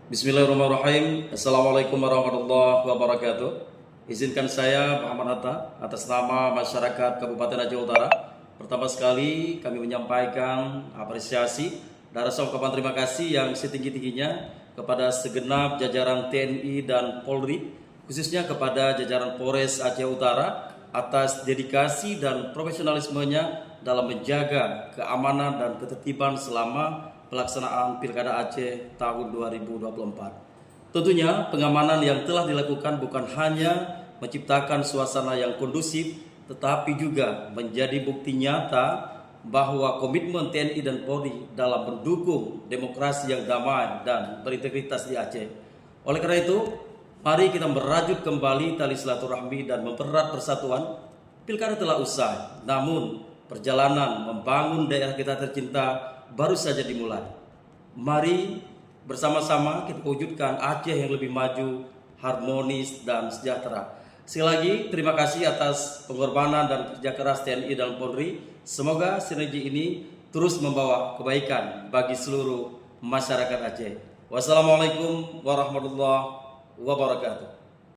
Bismillahirrahmanirrahim. Assalamualaikum warahmatullahi wabarakatuh. Izinkan saya Muhammad Hatta atas nama masyarakat Kabupaten Aceh Utara. Pertama sekali kami menyampaikan apresiasi dan rasa ungkapan terima kasih yang setinggi-tingginya kepada segenap jajaran TNI dan Polri, khususnya kepada jajaran Polres Aceh Utara atas dedikasi dan profesionalismenya dalam menjaga keamanan dan ketertiban selama pelaksanaan Pilkada Aceh tahun 2024. Tentunya pengamanan yang telah dilakukan bukan hanya menciptakan suasana yang kondusif, tetapi juga menjadi bukti nyata bahwa komitmen TNI dan Polri dalam mendukung demokrasi yang damai dan berintegritas di Aceh. Oleh karena itu, mari kita merajut kembali tali silaturahmi dan mempererat persatuan. Pilkada telah usai, namun perjalanan membangun daerah kita tercinta baru saja dimulai. Mari bersama-sama kita wujudkan Aceh yang lebih maju, harmonis, dan sejahtera. Sekali lagi, terima kasih atas pengorbanan dan kerja keras TNI dan Polri. Semoga sinergi ini terus membawa kebaikan bagi seluruh masyarakat Aceh. Wassalamualaikum warahmatullahi wabarakatuh.